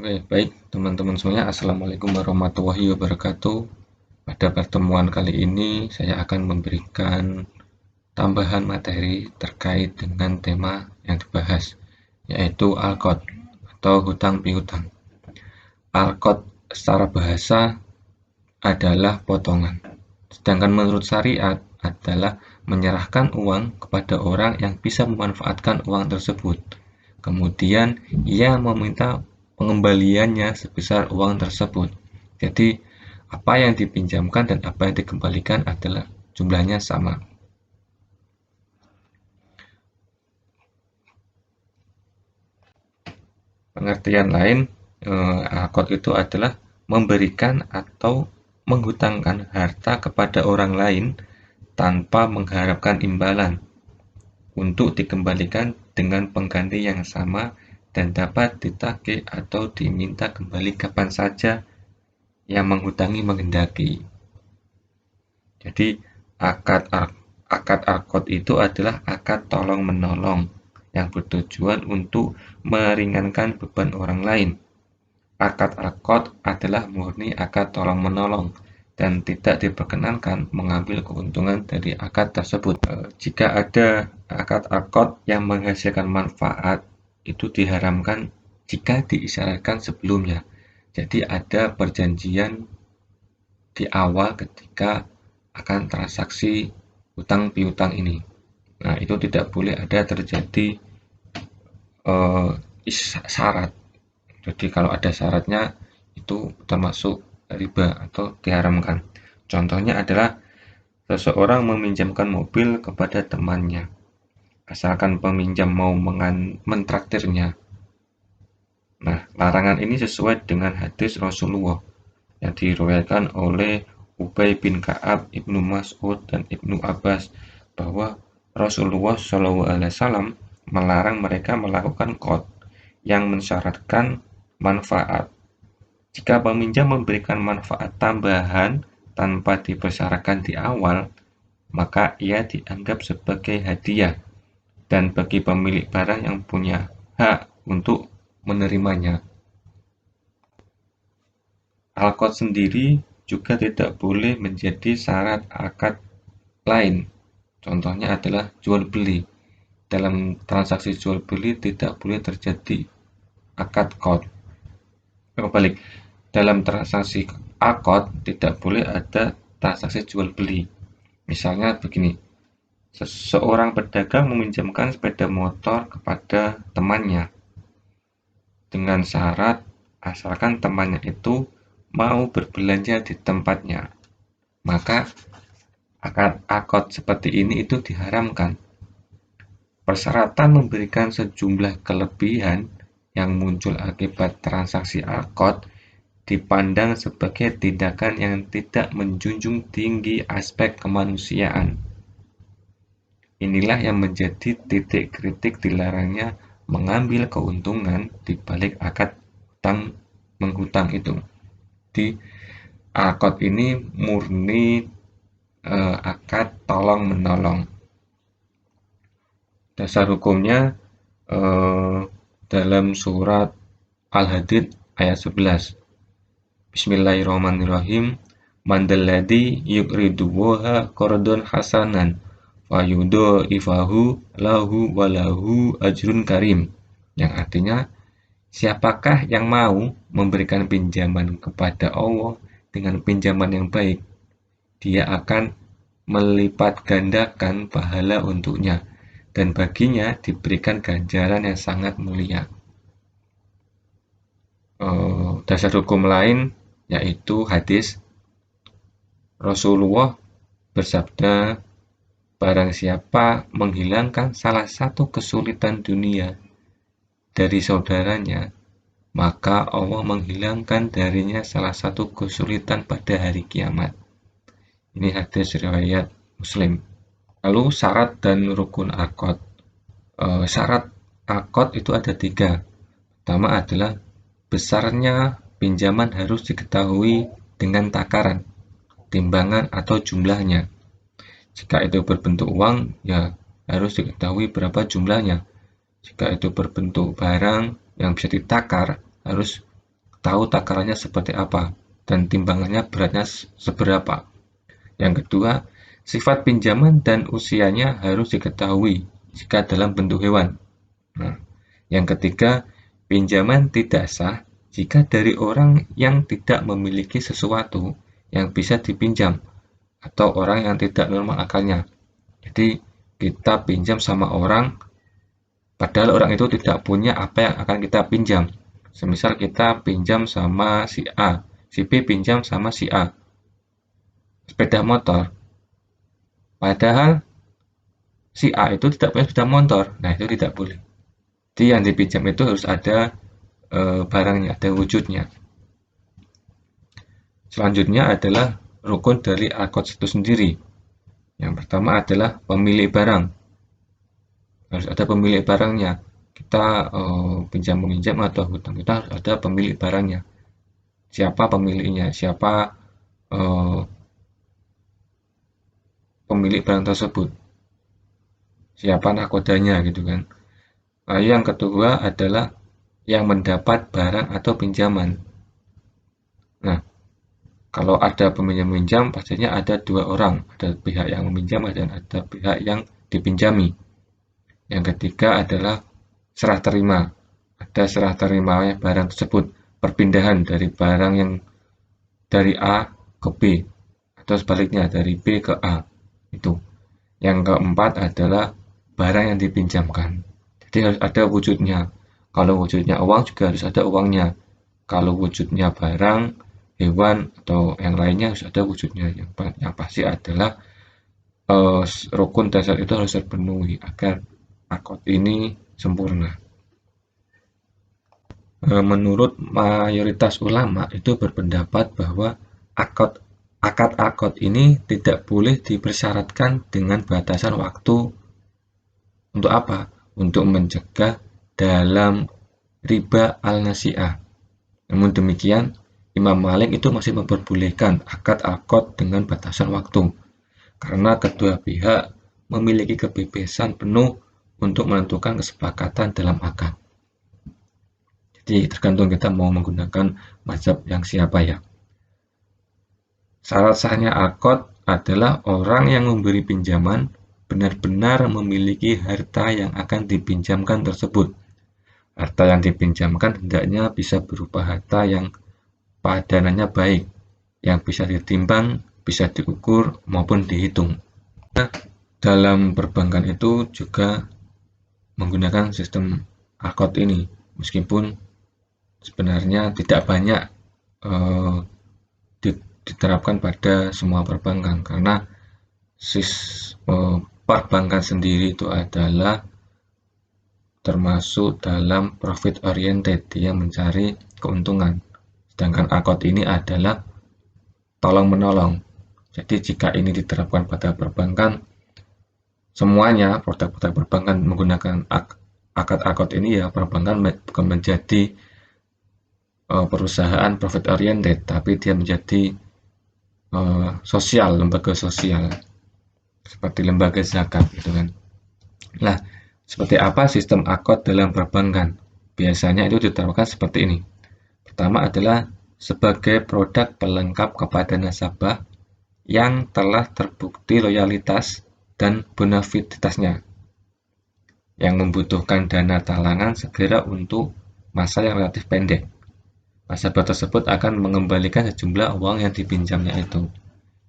Oke, baik teman-teman semuanya. Assalamualaikum warahmatullahi wabarakatuh. Pada pertemuan kali ini, saya akan memberikan tambahan materi terkait dengan tema yang dibahas, yaitu Alqot atau hutang piutang. Alqot secara bahasa adalah potongan, sedangkan menurut syariat adalah menyerahkan uang kepada orang yang bisa memanfaatkan uang tersebut. Kemudian ia meminta pengembaliannya sebesar uang tersebut. Jadi apa yang dipinjamkan dan apa yang dikembalikan adalah jumlahnya sama. Pengertian lain, akad itu adalah memberikan atau menghutangkan harta kepada orang lain tanpa mengharapkan imbalan untuk dikembalikan dengan pengganti yang sama dan dapat ditagih atau diminta kembali kapan saja yang menghutangi menghendaki. Jadi akad akad akad itu adalah akad tolong menolong yang bertujuan untuk meringankan beban orang lain. Akad akad adalah murni akad tolong menolong dan tidak diperkenankan mengambil keuntungan dari akad tersebut. Jika ada akad akad yang menghasilkan manfaat, itu diharamkan jika diisyaratkan sebelumnya. Jadi ada perjanjian di awal ketika akan transaksi hutang piutang ini. Nah, itu tidak boleh ada terjadi syarat. Jadi kalau ada syaratnya itu termasuk riba atau diharamkan. Contohnya adalah seseorang meminjamkan mobil kepada temannya, asalkan peminjam mau mentraktirnya. Nah, larangan ini sesuai dengan hadis Rasulullah yang diriwayatkan oleh Ubay bin Ka'ab, Ibnu Mas'ud, dan Ibnu Abbas bahwa Rasulullah SAW melarang mereka melakukan qard yang mensyaratkan manfaat. Jika peminjam memberikan manfaat tambahan tanpa dipersyaratkan di awal, maka ia dianggap sebagai hadiah dan bagi pemilik barang yang punya hak untuk menerimanya. Alqad sendiri juga tidak boleh menjadi syarat akad lain. Contohnya adalah jual beli. Dalam transaksi jual beli tidak boleh terjadi akad qad. Kebalik, dalam transaksi akad tidak boleh ada transaksi jual beli. Misalnya begini, seseorang pedagang meminjamkan sepeda motor kepada temannya dengan syarat asalkan temannya itu mau berbelanja di tempatnya. Maka akad seperti ini itu diharamkan. Persyaratan memberikan sejumlah kelebihan yang muncul akibat transaksi akad dipandang sebagai tindakan yang tidak menjunjung tinggi aspek kemanusiaan. Inilah yang menjadi titik kritik dilarangnya mengambil keuntungan di balik akad hutang menghutang itu. Di akad ini murni akad tolong menolong. Dasar hukumnya dalam surat Al-Hadid ayat 11. Bismillahirrahmanirrahim. Mandalladzi yuqridullaha qardon hasanan fayudha'ifahu lahu walahu ajrun karim. Yang artinya, siapakah yang mau memberikan pinjaman kepada Allah dengan pinjaman yang baik? Dia akan melipat gandakan pahala untuknya dan baginya diberikan ganjaran yang sangat mulia. Dasar hukum lain yaitu hadis Rasulullah bersabda, barang siapa menghilangkan salah satu kesulitan dunia dari saudaranya, maka Allah menghilangkan darinya salah satu kesulitan pada hari kiamat. Ini hadis riwayat Muslim. Lalu syarat dan rukun akad. Syarat akad itu ada 3. Pertama adalah besarnya pinjaman harus diketahui dengan takaran, timbangan atau jumlahnya. Jika itu berbentuk uang, ya harus diketahui berapa jumlahnya. Jika itu berbentuk barang yang bisa ditakar, harus tahu takarannya seperti apa dan timbangannya beratnya seberapa. Yang kedua, sifat pinjaman dan usianya harus diketahui jika dalam bentuk hewan. Nah, yang ketiga, pinjaman tidak sah jika dari orang yang tidak memiliki sesuatu yang bisa dipinjam atau orang yang tidak normal akalnya. Jadi, kita pinjam sama orang, padahal orang itu tidak punya apa yang akan kita pinjam. Semisal kita pinjam sama si A, si B pinjam sama si A, sepeda motor. Padahal si A itu tidak punya sepeda motor. Nah, itu tidak boleh. Jadi yang dipinjam itu harus ada barangnya, ada wujudnya. Selanjutnya adalah rukun dari akad itu sendiri. Yang pertama adalah pemilik barang. Harus ada pemilik barangnya. Kita pinjam-meminjam atau hutang, kita harus ada pemilik barangnya. Siapa pemiliknya, siapa pemilik barang tersebut, siapa nakodanya gitu kan. Lalu yang kedua adalah yang mendapat barang atau pinjaman. Nah, kalau ada peminjam-minjam, pastinya ada dua orang, ada pihak yang meminjam dan ada pihak yang dipinjami. Yang ketiga adalah serah terima. Ada serah terima barang tersebut, perpindahan dari barang yang dari A ke B atau sebaliknya dari B ke A. Itu. Yang keempat adalah barang yang dipinjamkan. Jadi harus ada wujudnya. Kalau wujudnya uang juga harus ada uangnya. Kalau wujudnya barang, hewan atau yang lainnya harus ada wujudnya. Yang pasti adalah rukun dasar itu harus terpenuhi agar akad ini sempurna. Menurut mayoritas ulama itu berpendapat bahwa akad ini tidak boleh dipersyaratkan dengan batasan waktu. Untuk apa? Untuk mencegah dalam riba al-nasi'ah. Namun demikian, Imam Malik itu masih memperbolehkan akad dengan batasan waktu. Karena kedua pihak memiliki kebebasan penuh untuk menentukan kesepakatan dalam akad. Jadi tergantung kita mau menggunakan mazhab yang siapa ya. Syarat sahnya akad adalah orang yang memberi pinjaman benar-benar memiliki harta yang akan dipinjamkan tersebut. Harta yang dipinjamkan hendaknya bisa berupa harta yang padanannya baik, yang bisa ditimbang, bisa diukur, maupun dihitung. Nah, dalam perbankan itu juga menggunakan sistem akad ini, meskipun sebenarnya tidak banyak diterapkan pada semua perbankan, karena perbankan sendiri itu adalah termasuk dalam profit oriented, dia mencari keuntungan. Sedangkan akad ini adalah tolong-menolong. Jadi jika ini diterapkan pada perbankan, semuanya produk-produk perbankan menggunakan akad ini, ya perbankan bukan menjadi perusahaan profit oriented, tapi dia menjadi sosial, lembaga sosial seperti lembaga zakat gitu kan. Nah, seperti apa sistem akad dalam perbankan? Biasanya itu diterapkan seperti ini. Pertama adalah sebagai produk pelengkap kepada nasabah yang telah terbukti loyalitas dan bonafiditasnya, yang membutuhkan dana talangan segera untuk masa yang relatif pendek. Nasabah tersebut akan mengembalikan sejumlah uang yang dipinjamnya itu.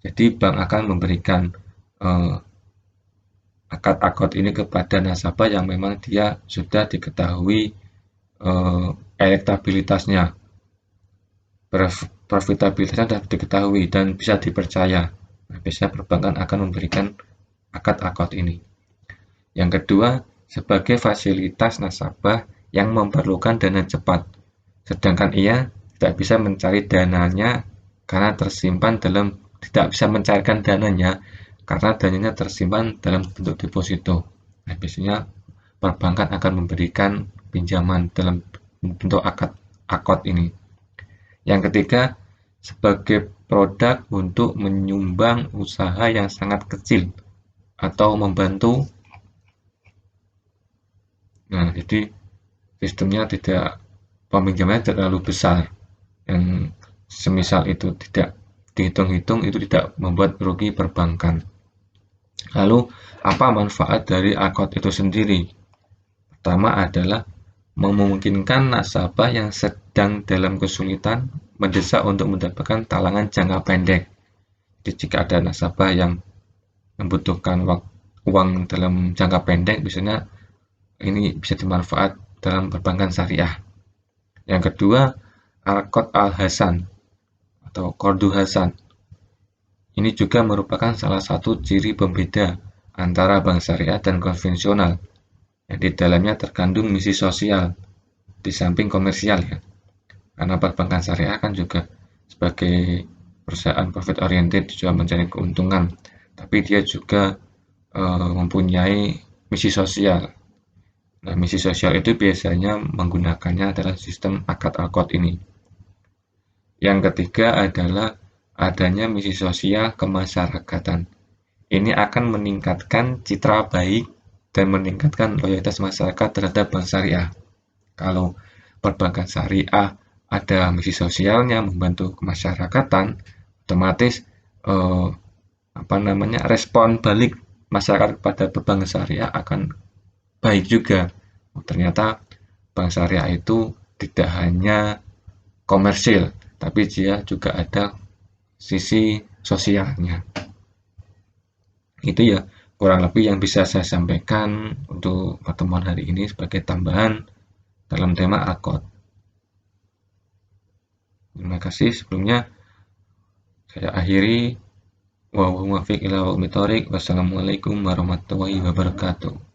Jadi bank akan memberikan akad ini kepada nasabah yang memang dia sudah diketahui elektabilitasnya, profitabilitasnya sudah diketahui dan bisa dipercaya. Nah, biasanya perbankan akan memberikan akad ini. Yang kedua, sebagai fasilitas nasabah yang memerlukan dana cepat, sedangkan ia tidak bisa mencari dananya karena tersimpan dalam tidak bisa mencairkan dananya karena dananya tersimpan dalam bentuk deposito. Nah, biasanya perbankan akan memberikan pinjaman dalam bentuk akad ini. Yang ketiga, sebagai produk untuk menyumbang usaha yang sangat kecil atau membantu. Nah, jadi sistemnya tidak, peminjamannya tidak terlalu besar, yang semisal itu tidak dihitung-hitung itu tidak membuat rugi perbankan. Lalu apa manfaat dari akad itu sendiri? Pertama adalah memungkinkan nasabah yang sedang dalam kesulitan mendesak untuk mendapatkan talangan jangka pendek. Jadi jika ada nasabah yang membutuhkan uang dalam jangka pendek, biasanya ini bisa dimanfaat dalam perbankan syariah. Yang kedua, Al-Qad Al-Hasan atau Qardu Hasan. Ini juga merupakan salah satu ciri pembeda antara bank syariah dan konvensional, yang di dalamnya terkandung misi sosial di samping komersial ya. Karena perbankan syariah kan juga sebagai perusahaan profit oriented juga mencari keuntungan, tapi dia juga mempunyai misi sosial. Nah, misi sosial itu biasanya menggunakannya adalah sistem akad-akad ini. Yang ketiga adalah adanya misi sosial kemasyarakatan. Ini akan meningkatkan citra baik dan meningkatkan loyalitas masyarakat terhadap bank syariah. Kalau perbankan syariah ada misi sosialnya membantu kemasyarakatan, otomatis eh, respon balik masyarakat kepada perbankan syariah akan baik juga. Ternyata bank syariah itu tidak hanya komersil, tapi dia juga ada sisi sosialnya. Itu ya kurang lebih yang bisa saya sampaikan untuk pertemuan hari ini sebagai tambahan dalam tema akad. Terima kasih sebelumnya. Saya akhiri. Wassalamualaikum warahmatullahi wabarakatuh.